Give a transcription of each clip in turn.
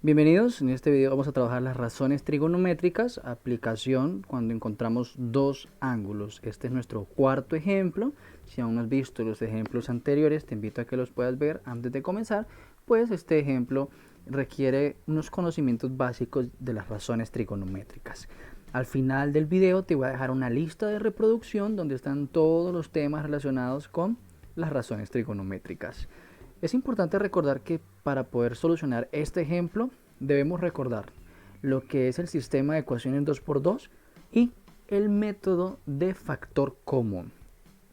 Bienvenidos, en este video vamos a trabajar las razones trigonométricas, aplicación cuando encontramos dos ángulos. Este es nuestro cuarto ejemplo. Si aún no has visto los ejemplos anteriores, te invito a que los puedas ver antes de comenzar, pues este ejemplo requiere unos conocimientos básicos de las razones trigonométricas. Al final del video te voy a dejar una lista de reproducción donde están todos los temas relacionados con las razones trigonométricas. Es importante recordar que para poder solucionar este ejemplo debemos recordar lo que es el sistema de ecuaciones 2×2 y el método de factor común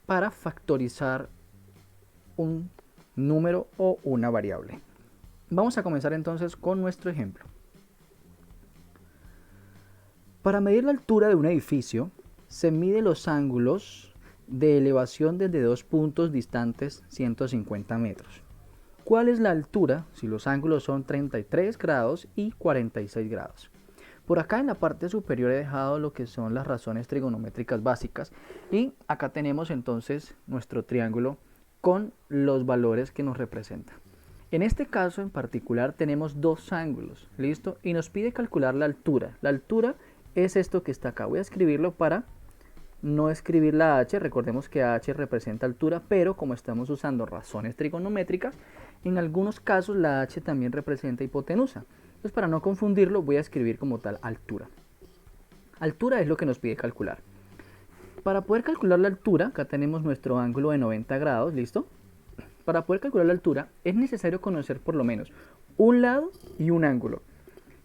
para factorizar un número o una variable. Vamos a comenzar entonces con nuestro ejemplo. Para medir la altura de un edificio se mide los ángulos de elevación desde dos puntos distantes 150 metros. ¿Cuál es la altura si los ángulos son 33 grados y 46 grados? Por acá en la parte superior he dejado lo que son las razones trigonométricas básicas y acá tenemos entonces nuestro triángulo con los valores que nos representa. En este caso en particular tenemos dos ángulos, ¿listo? Y nos pide calcular la altura. La altura es esto que está acá. Voy a escribirlo para no escribir la h, recordemos que h representa altura, pero como estamos usando razones trigonométricas, en algunos casos la h también representa hipotenusa. Entonces para no confundirlo voy a escribir como tal altura. Altura es lo que nos pide calcular. Para poder calcular la altura, acá tenemos nuestro ángulo de 90 grados, ¿listo? Para poder calcular la altura es necesario conocer por lo menos un lado y un ángulo.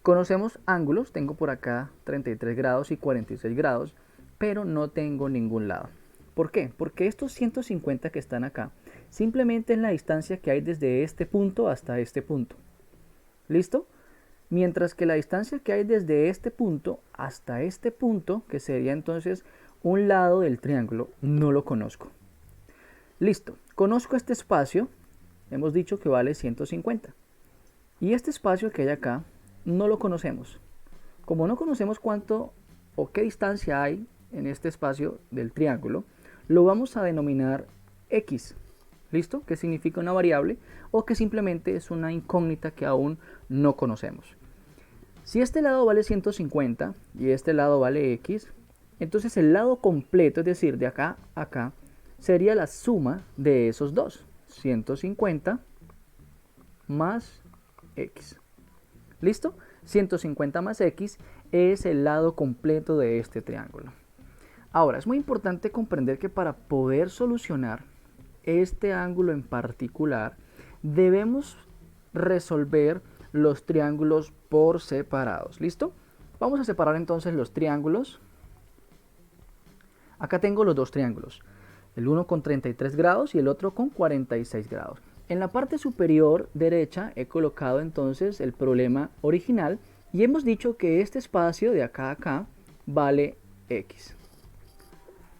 Conocemos ángulos, tengo por acá 33 grados y 46 grados, pero no tengo ningún lado. ¿Por qué? Porque estos 150 que están acá simplemente es la distancia que hay desde este punto hasta este punto. ¿Listo? Mientras que la distancia que hay desde este punto hasta este punto, que sería entonces un lado del triángulo, no lo conozco. Listo, conozco este espacio, hemos dicho que vale 150. Y este espacio que hay acá, no lo conocemos. Como no conocemos cuánto o qué distancia hay en este espacio del triángulo, lo vamos a denominar x, ¿listo? Que significa una variable o que simplemente es una incógnita que aún no conocemos. Si este lado vale 150 y este lado vale x, entonces el lado completo, es decir, de acá a acá, sería la suma de esos dos, 150 más x. ¿Listo? 150 más x es el lado completo de este triángulo. Ahora, es muy importante comprender que para poder solucionar este ángulo en particular, debemos resolver los triángulos por separados. ¿Listo? Vamos a separar entonces los triángulos. Acá tengo los dos triángulos, el uno con 33 grados y el otro con 46 grados. En la parte superior derecha he colocado entonces el problema original y hemos dicho que este espacio de acá a acá vale x.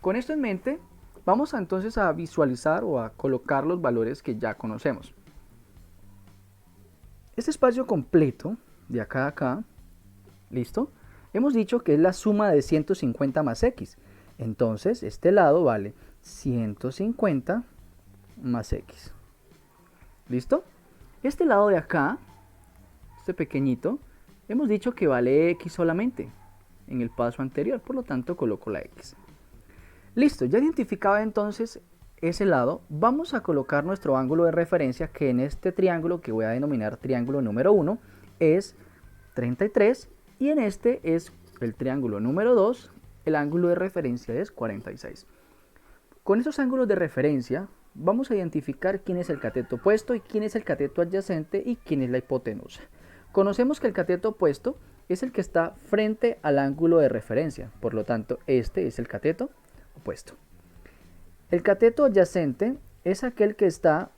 Con esto en mente, vamos entonces a visualizar o a colocar los valores que ya conocemos. Este espacio completo de acá a acá, ¿listo? Hemos dicho que es la suma de 150 más x. Entonces, este lado vale 150 más x. ¿Listo? Este lado de acá, este pequeñito, hemos dicho que vale x solamente en el paso anterior, por lo tanto coloco la x. Listo, ya identificado entonces ese lado, vamos a colocar nuestro ángulo de referencia, que en este triángulo que voy a denominar triángulo número 1 es 33 y en este es el triángulo número 2, el ángulo de referencia es 46. Con esos ángulos de referencia vamos a identificar quién es el cateto opuesto y quién es el cateto adyacente y quién es la hipotenusa. Conocemos que el cateto opuesto es el que está frente al ángulo de referencia, por lo tanto este es el cateto opuesto. El cateto adyacente es aquel que está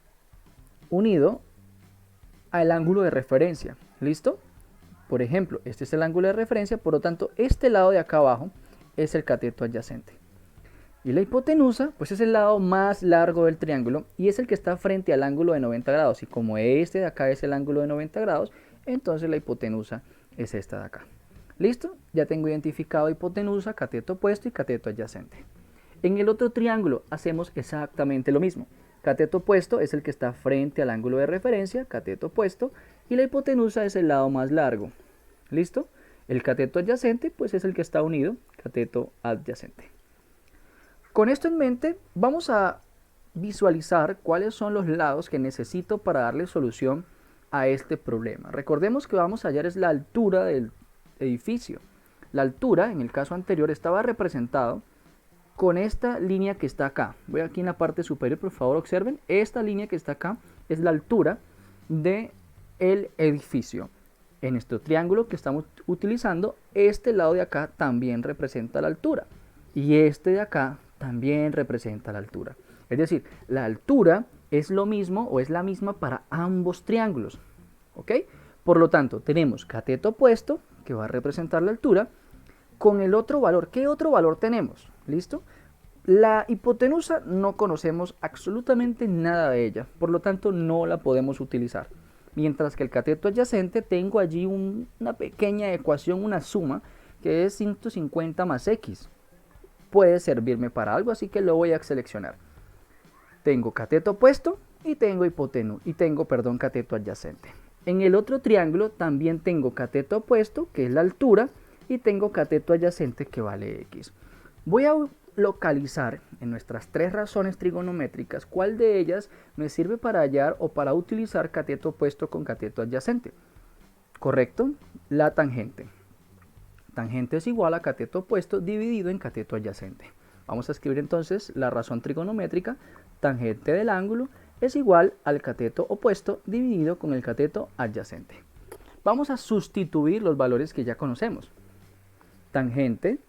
unido al ángulo de referencia, ¿listo? Por ejemplo, este es el ángulo de referencia, por lo tanto este lado de acá abajo es el cateto adyacente. Y la hipotenusa, pues es el lado más largo del triángulo y es el que está frente al ángulo de 90 grados. Y como este de acá es el ángulo de 90 grados, entonces la hipotenusa es esta de acá. ¿Listo? Ya tengo identificado hipotenusa, cateto opuesto y cateto adyacente. En el otro triángulo hacemos exactamente lo mismo. Cateto opuesto es el que está frente al ángulo de referencia, cateto opuesto, y la hipotenusa es el lado más largo. ¿Listo? El cateto adyacente pues es el que está unido, cateto adyacente. Con esto en mente, vamos a visualizar cuáles son los lados que necesito para darle solución a este problema. Recordemos que vamos a hallar es la altura del edificio. La altura, en el caso anterior, estaba representado con esta línea que está acá. Voy aquí en la parte superior, por favor observen. Esta línea que está acá es la altura del edificio. En nuestro triángulo que estamos utilizando, este lado de acá también representa la altura. Y este de acá también representa la altura. Es decir, la altura es lo mismo o es la misma para ambos triángulos. ¿Ok? Por lo tanto, tenemos cateto opuesto, que va a representar la altura, con el otro valor. ¿Qué otro valor tenemos? ¿Listo? La hipotenusa no conocemos absolutamente nada de ella, por lo tanto no la podemos utilizar. Mientras que el cateto adyacente tengo allí una pequeña ecuación, una suma, que es 150 más x. Puede servirme para algo, así que lo voy a seleccionar. Tengo cateto opuesto y tengo cateto adyacente. En el otro triángulo también tengo cateto opuesto, que es la altura, y tengo cateto adyacente que vale x. Voy a localizar en nuestras tres razones trigonométricas cuál de ellas me sirve para hallar o para utilizar cateto opuesto con cateto adyacente. ¿Correcto? La tangente. Tangente es igual a cateto opuesto dividido en cateto adyacente. Vamos a escribir entonces la razón trigonométrica. Tangente del ángulo es igual al cateto opuesto dividido con el cateto adyacente. Vamos a sustituir los valores que ya conocemos. Tangente,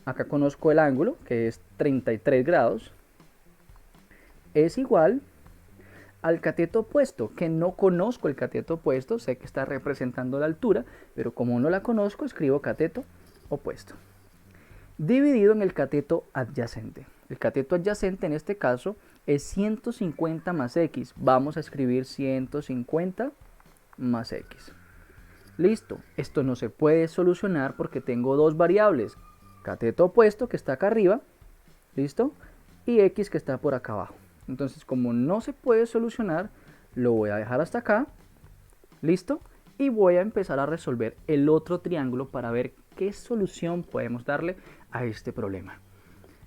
acá conozco el ángulo, que es 33 grados, es igual al cateto opuesto, que no conozco el cateto opuesto, sé que está representando la altura, pero como no la conozco, escribo cateto opuesto, dividido en el cateto adyacente. El cateto adyacente en este caso es 150 más x, vamos a escribir 150 más x. Listo, esto no se puede solucionar porque tengo dos variables, cateto opuesto que está acá arriba, listo, y x que está por acá abajo. Entonces, como no se puede solucionar, lo voy a dejar hasta acá, listo, y voy a empezar a resolver el otro triángulo para ver qué solución podemos darle a este problema.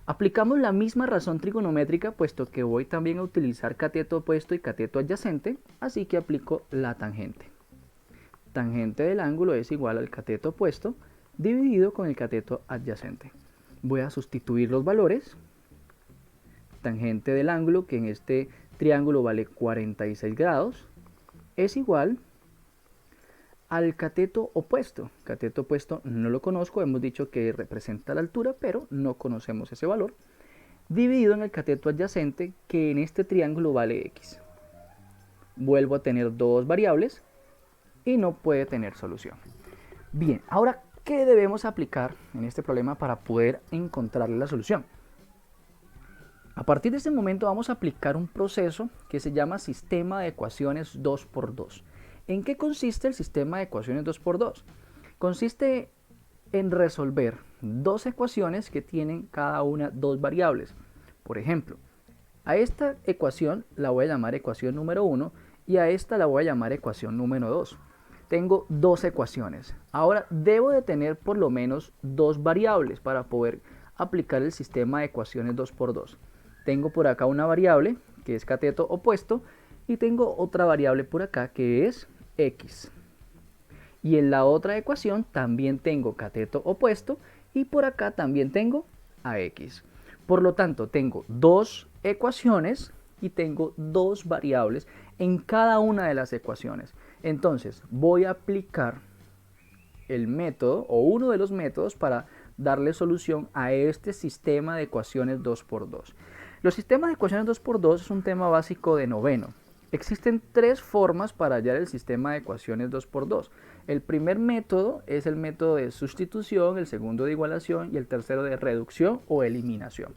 Aplicamos la misma razón trigonométrica, puesto que voy también a utilizar cateto opuesto y cateto adyacente, así que aplico la tangente. Tangente del ángulo es igual al cateto opuesto dividido con el cateto adyacente. Voy a sustituir los valores. Tangente del ángulo, que en este triángulo vale 46 grados, es igual al cateto opuesto. Cateto opuesto no lo conozco, hemos dicho que representa la altura, pero no conocemos ese valor. Dividido en el cateto adyacente, que en este triángulo vale x. Vuelvo a tener dos variables y no puede tener solución. Bien, ahora, ¿qué debemos aplicar en este problema para poder encontrarle la solución? A partir de este momento vamos a aplicar un proceso que se llama sistema de ecuaciones 2×2. ¿En qué consiste el sistema de ecuaciones 2×2? Consiste en resolver dos ecuaciones que tienen cada una dos variables. Por ejemplo, a esta ecuación la voy a llamar ecuación número 1 y a esta la voy a llamar ecuación número 2. Tengo dos ecuaciones. Ahora debo de tener por lo menos dos variables para poder aplicar el sistema de ecuaciones 2×2. Tengo por acá una variable que es cateto opuesto y tengo otra variable por acá que es x. Y en la otra ecuación también tengo cateto opuesto y por acá también tengo a x. Por lo tanto, tengo dos ecuaciones y tengo dos variables en cada una de las ecuaciones. Entonces, voy a aplicar el método o uno de los métodos para darle solución a este sistema de ecuaciones 2×2. Los sistemas de ecuaciones 2×2 es un tema básico de noveno. Existen tres formas para hallar el sistema de ecuaciones 2×2. El primer método es el método de sustitución, el segundo de igualación y el tercero de reducción o eliminación.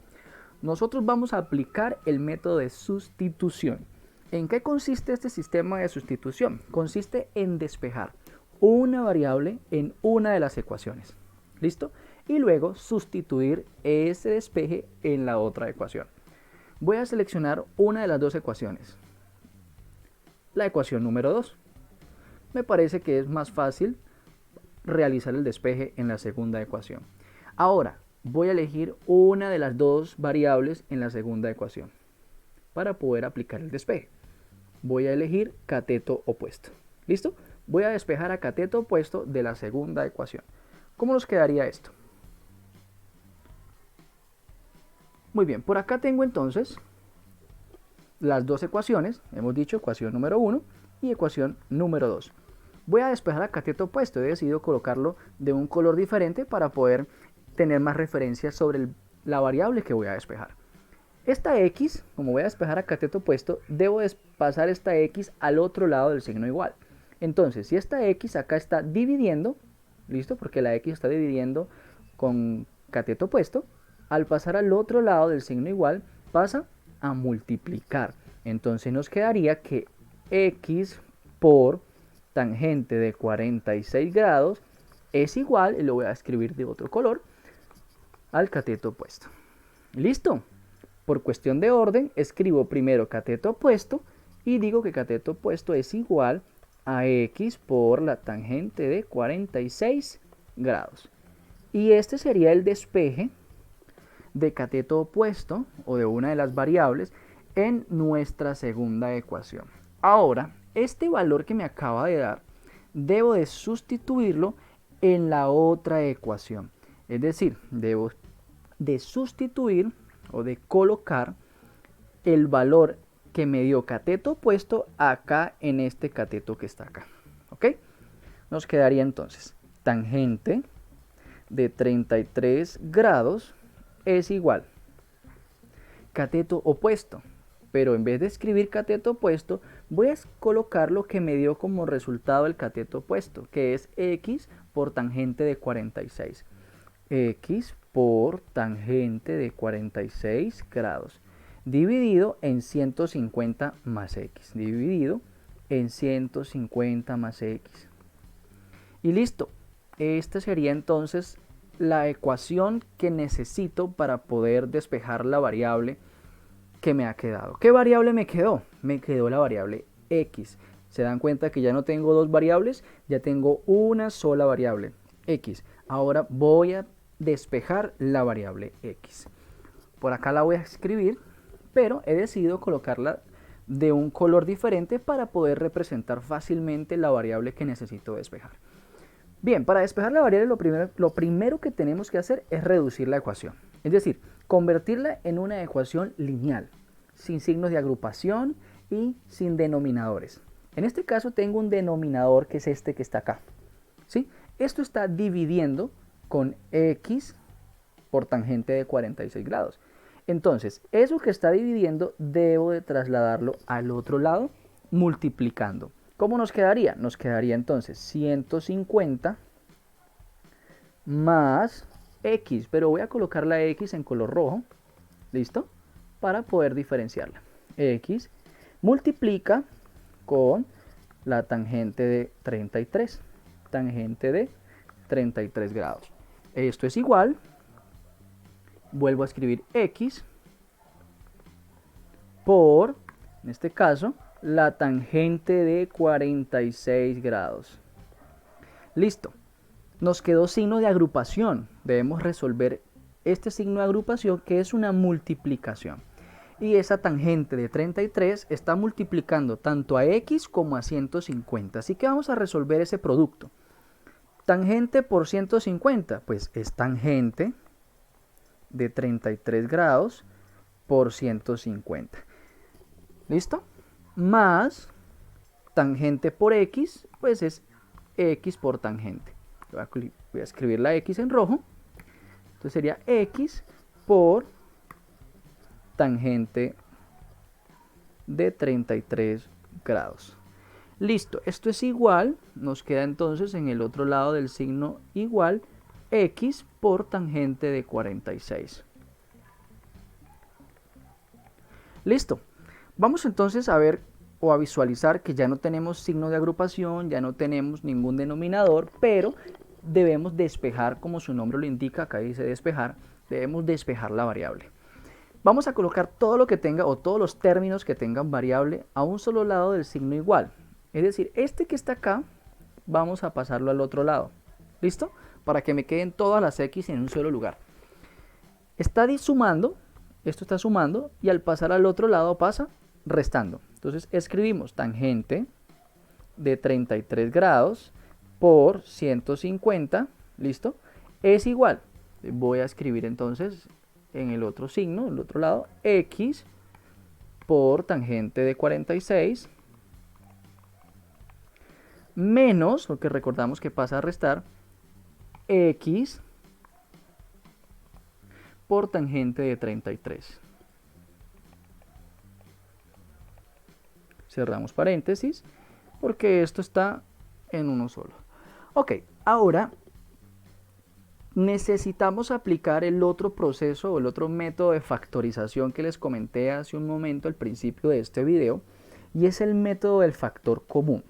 Nosotros vamos a aplicar el método de sustitución. ¿En qué consiste este sistema de sustitución? Consiste en despejar una variable en una de las ecuaciones. ¿Listo? Y luego sustituir ese despeje en la otra ecuación. Voy a seleccionar una de las dos ecuaciones, la ecuación número 2. Me parece que es más fácil realizar el despeje en la segunda ecuación. Ahora, voy a elegir una de las dos variables en la segunda ecuación para poder aplicar el despeje. Voy a elegir cateto opuesto. ¿Listo? Voy a despejar a cateto opuesto de la segunda ecuación. ¿Cómo nos quedaría esto? Muy bien, por acá tengo entonces las dos ecuaciones. Hemos dicho ecuación número 1 y ecuación número 2. Voy a despejar a cateto opuesto. He decidido colocarlo de un color diferente para poder tener más referencias sobre la variable que voy a despejar. Esta x, como voy a despejar a cateto opuesto, debo pasar esta x al otro lado del signo igual. Entonces, si esta x acá está dividiendo, ¿listo? Porque la x está dividiendo con cateto opuesto, al pasar al otro lado del signo igual, pasa a multiplicar. Entonces nos quedaría que x por tangente de 46 grados es igual, y lo voy a escribir de otro color, al cateto opuesto. ¿Listo? Por cuestión de orden, escribo primero cateto opuesto y digo que cateto opuesto es igual a x por la tangente de 46 grados. Y este sería el despeje de cateto opuesto o de una de las variables en nuestra segunda ecuación. Ahora, este valor que me acaba de dar, debo de sustituirlo en la otra ecuación. Es decir, debo de sustituir o de colocar el valor que me dio cateto opuesto acá en este cateto que está acá. ¿Ok? Nos quedaría entonces tangente de 33 grados es igual cateto opuesto, pero en vez de escribir cateto opuesto voy a colocar lo que me dio como resultado el cateto opuesto, que es x por tangente de 46. X por tangente de 46 grados dividido en 150 más x, dividido en 150 más x. Y listo, esta sería entonces la ecuación que necesito para poder despejar la variable que me ha quedado. ¿Qué variable me quedó? Me quedó la variable x. Se dan cuenta que ya no tengo dos variables, ya tengo una sola variable, x. Ahora voy a despejar la variable x. Por acá la voy a escribir, pero he decidido colocarla de un color diferente para poder representar fácilmente la variable que necesito despejar. Bien, para despejar la variable lo primero que tenemos que hacer es reducir la ecuación. Es decir, convertirla en una ecuación lineal, sin signos de agrupación y sin denominadores. En este caso tengo un denominador que es este que está acá. ¿Sí? Esto está dividiendo con x por tangente de 46 grados. Entonces, eso que está dividiendo debo de trasladarlo al otro lado multiplicando. ¿Cómo nos quedaría? Nos quedaría entonces 150 más x, pero voy a colocar la x en color rojo, ¿listo? Para poder diferenciarla. X multiplica con la tangente de 33, tangente de 33 grados. Esto es igual, vuelvo a escribir x por, en este caso, la tangente de 46 grados. Listo. Nos quedó signo de agrupación. Debemos resolver este signo de agrupación que es una multiplicación. Y esa tangente de 33 está multiplicando tanto a x como a 150. Así que vamos a resolver ese producto. Tangente por 150, pues es tangente de 33 grados por 150. ¿Listo? Más tangente por x, pues es x por tangente. Voy a escribir la x en rojo. Entonces sería x por tangente de 33 grados. Listo, esto es igual, nos queda entonces en el otro lado del signo igual, x por tangente de 46. Listo. Vamos entonces a ver o a visualizar que ya no tenemos signo de agrupación, ya no tenemos ningún denominador, pero debemos despejar, como su nombre lo indica, acá dice despejar, debemos despejar la variable. Vamos a colocar todo lo que tenga o todos los términos que tengan variable a un solo lado del signo igual. Es decir, este que está acá, vamos a pasarlo al otro lado. ¿Listo? Para que me queden todas las x en un solo lugar. Está sumando, esto está sumando, y al pasar al otro lado pasa restando. Entonces escribimos tangente de 33 grados por 150, ¿listo? Es igual, voy a escribir entonces en el otro signo, el otro lado, x por tangente de 46 menos, lo que recordamos que pasa a restar, x por tangente de 33. Cerramos paréntesis, porque esto está en uno solo. Ok, ahora necesitamos aplicar el otro proceso o el otro método de factorización que les comenté hace un momento al principio de este video, y es el método del factor común.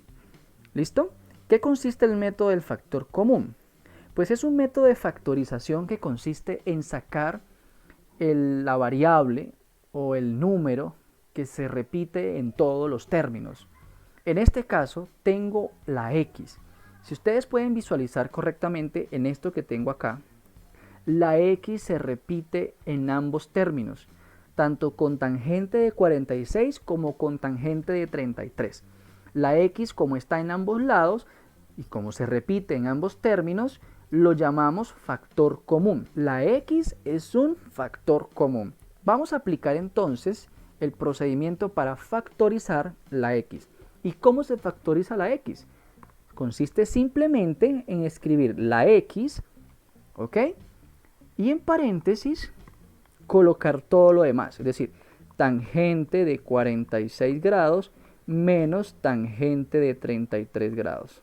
¿Listo? ¿Qué consiste el método del factor común? Pues es un método de factorización que consiste en sacar la variable o el número que se repite en todos los términos. En este caso tengo la x. Si ustedes pueden visualizar correctamente en esto que tengo acá, la x se repite en ambos términos, tanto con tangente de 46 como con tangente de 33. La x, como está en ambos lados y como se repite en ambos términos, lo llamamos factor común. La x es un factor común. Vamos a aplicar entonces el procedimiento para factorizar la x. ¿Y cómo se factoriza la x? Consiste simplemente en escribir la x, ¿ok? Y en paréntesis colocar todo lo demás, es decir, tangente de 46 grados menos tangente de 33 grados.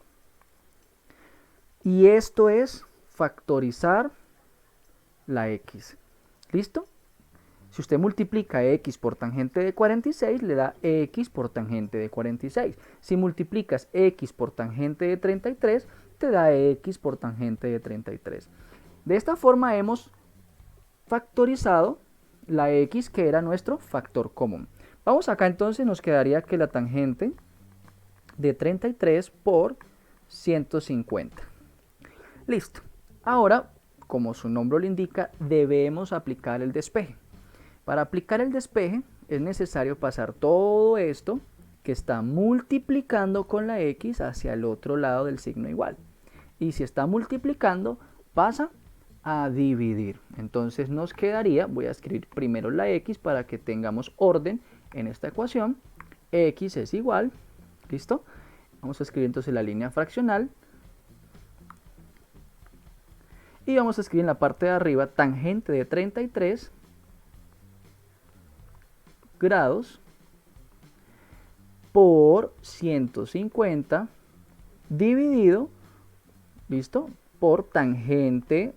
Y esto es factorizar la x. ¿Listo? Si usted multiplica x por tangente de 46, le da x por tangente de 46. Si multiplicas x por tangente de 33, te da x por tangente de 33. De esta forma hemos factorizado la x, que era nuestro factor común. Vamos acá, entonces nos quedaría que la tangente de 33 por 150. Listo. Ahora, como su nombre lo indica, debemos aplicar el despeje. Para aplicar el despeje es necesario pasar todo esto que está multiplicando con la x hacia el otro lado del signo igual. Y si está multiplicando, pasa a dividir. Entonces nos quedaría, voy a escribir primero la x para que tengamos orden en esta ecuación. X es igual, ¿listo? Vamos a escribir entonces la línea fraccional. Y vamos a escribir en la parte de arriba tangente de 33 grados por 150 dividido, ¿listo?, por tangente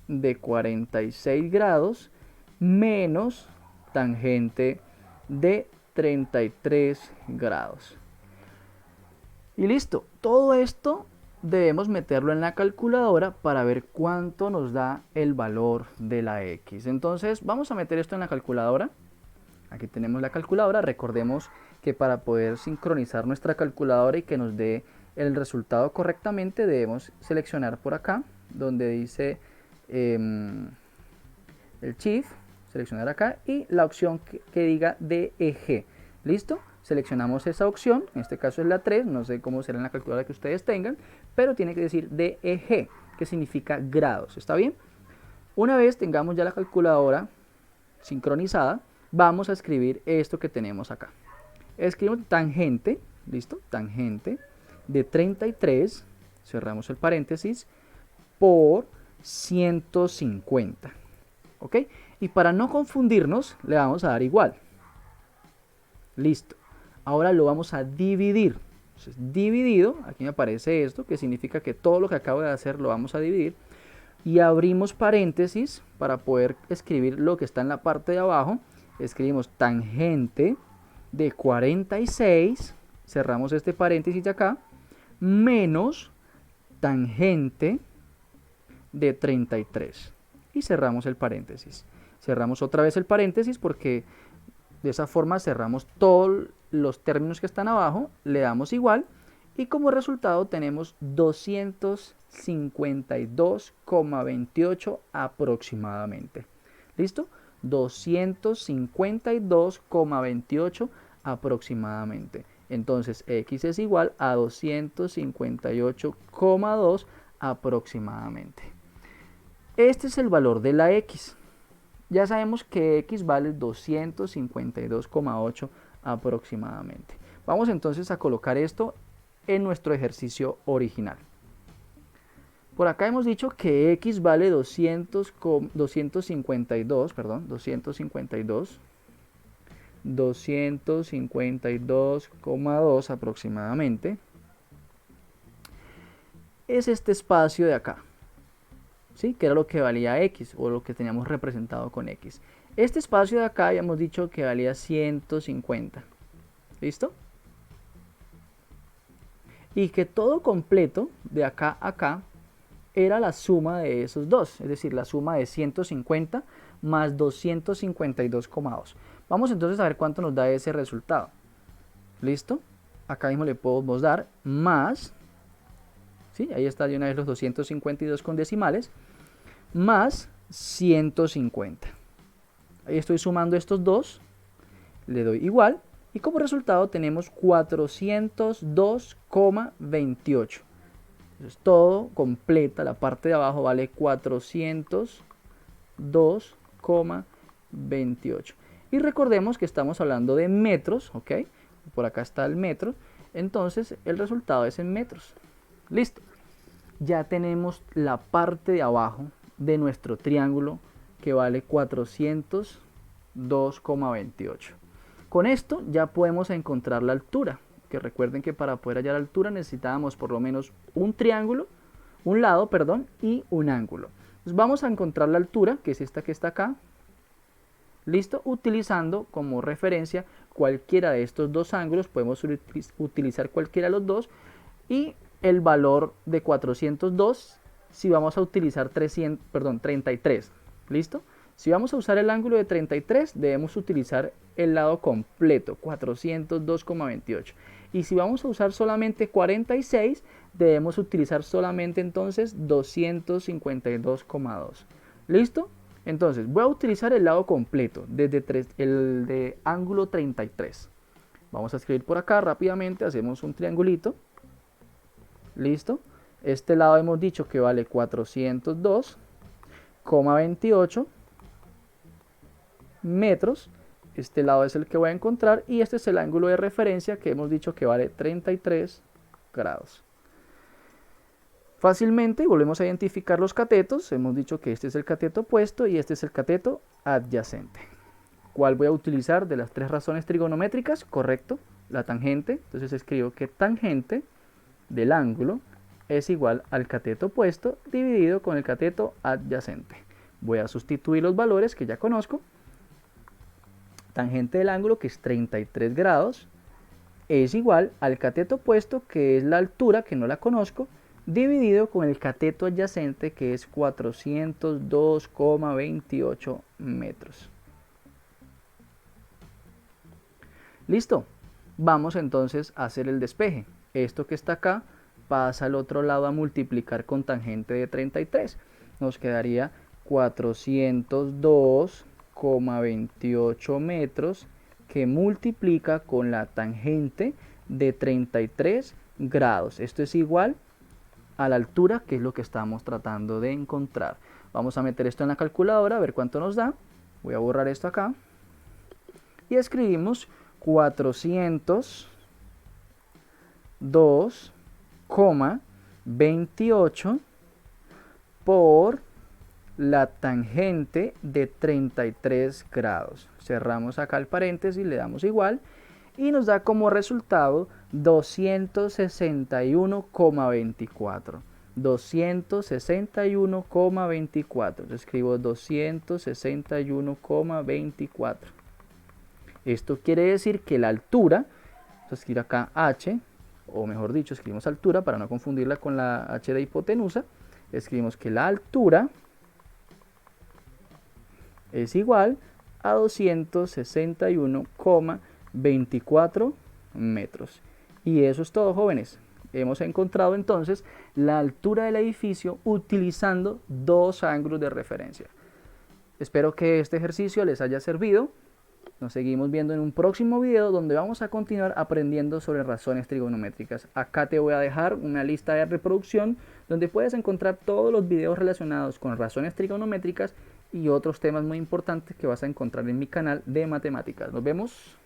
de 46 grados menos tangente de 33 grados. Y listo, todo esto debemos meterlo en la calculadora para ver cuánto nos da el valor de la x. Entonces vamos a meter esto en la calculadora. Aquí tenemos la calculadora. Recordemos que para poder sincronizar nuestra calculadora y que nos dé el resultado correctamente, debemos seleccionar por acá donde dice el shift, seleccionar acá y la opción que diga DEG. ¿Listo? Seleccionamos esa opción, en este caso es la 3, no sé cómo será en la calculadora que ustedes tengan, pero tiene que decir DEG, que significa grados. ¿Está bien? Una vez tengamos ya la calculadora sincronizada, vamos a escribir esto que tenemos acá. Escribimos tangente, ¿listo? Tangente de 33, cerramos el paréntesis, por 150. ¿Ok? Y para no confundirnos, le vamos a dar igual. Listo. Ahora lo vamos a dividir. Entonces, dividido, aquí me aparece esto, que significa que todo lo que acabo de hacer lo vamos a dividir. Y abrimos paréntesis para poder escribir lo que está en la parte de abajo. Escribimos tangente de 46, cerramos este paréntesis de acá, menos tangente de 33 y cerramos el paréntesis. Cerramos otra vez el paréntesis porque de esa forma cerramos todos los términos que están abajo, le damos igual y como resultado tenemos 252,28 aproximadamente. ¿Listo? 252,28 aproximadamente. Entonces x es igual a 258,2 aproximadamente. Este es el valor de la x. Ya sabemos que x vale 252,8 aproximadamente. Vamos entonces a colocar esto en nuestro ejercicio original. Por acá hemos dicho que x vale 252,2 aproximadamente. Es este espacio de acá, ¿sí? Que era lo que valía x, o lo que teníamos representado con x. Este espacio de acá habíamos dicho que valía 150. ¿Listo? Y que todo completo, de acá a acá, era la suma de esos dos, es decir, la suma de 150 más 252,2. Vamos entonces a ver cuánto nos da ese resultado. ¿Listo? Acá mismo le podemos dar más, ¿sí? Ahí está de una vez los 252 con decimales, más 150. Ahí estoy sumando estos dos, le doy igual, y como resultado tenemos 402,28. Entonces todo completa, la parte de abajo vale 402,28. Y recordemos que estamos hablando de metros, ¿ok? Por acá está el metro, entonces el resultado es en metros. Listo. Ya tenemos la parte de abajo de nuestro triángulo que vale 402,28. Con esto ya podemos encontrar la altura, que recuerden que para poder hallar la altura necesitábamos por lo menos un triángulo, un lado, perdón, y un ángulo. Entonces vamos a encontrar la altura, que es esta que está acá, listo, utilizando como referencia cualquiera de estos dos ángulos, podemos utilizar cualquiera de los dos, y el valor de 402 si vamos a utilizar 33, ¿listo? Si vamos a usar el ángulo de 33, debemos utilizar el lado completo, 402,28. Y si vamos a usar solamente 46, debemos utilizar solamente entonces 252,2. ¿Listo? Entonces, voy a utilizar el lado completo, desde el de ángulo 33. Vamos a escribir por acá rápidamente, hacemos un triangulito. ¿Listo? Este lado hemos dicho que vale 402,28 metros. Este lado es el que voy a encontrar y este es el ángulo de referencia que hemos dicho que vale 33 grados. Fácilmente volvemos a identificar los catetos. Hemos dicho que este es el cateto opuesto y este es el cateto adyacente. ¿Cuál voy a utilizar de las tres razones trigonométricas? Correcto, la tangente. Entonces escribo que tangente del ángulo es igual al cateto opuesto dividido con el cateto adyacente. Voy a sustituir los valores que ya conozco. Tangente del ángulo, que es 33 grados, es igual al cateto opuesto, que es la altura, que no la conozco, dividido con el cateto adyacente, que es 402,28 metros. ¿Listo? Vamos entonces a hacer el despeje. Esto que está acá pasa al otro lado a multiplicar con tangente de 33. Nos quedaría 402,28 metros que multiplica con la tangente de 33 grados. Esto es igual a la altura, que es lo que estamos tratando de encontrar. Vamos a meter esto en la calculadora a ver cuánto nos da. Voy a borrar esto acá y escribimos 402,28 por la tangente de 33 grados. Cerramos acá el paréntesis, le damos igual y nos da como resultado 261,24. 261,24. Escribo 261,24. Esto quiere decir que la altura, se escribe acá h, o mejor dicho, escribimos altura para no confundirla con la h de hipotenusa. Escribimos que la altura es igual a 261,24 metros. Y eso es todo, jóvenes. Hemos encontrado entonces la altura del edificio utilizando dos ángulos de referencia. Espero que este ejercicio les haya servido. Nos seguimos viendo en un próximo video donde vamos a continuar aprendiendo sobre razones trigonométricas. Acá te voy a dejar una lista de reproducción donde puedes encontrar todos los videos relacionados con razones trigonométricas y otros temas muy importantes que vas a encontrar en mi canal de matemáticas. Nos vemos.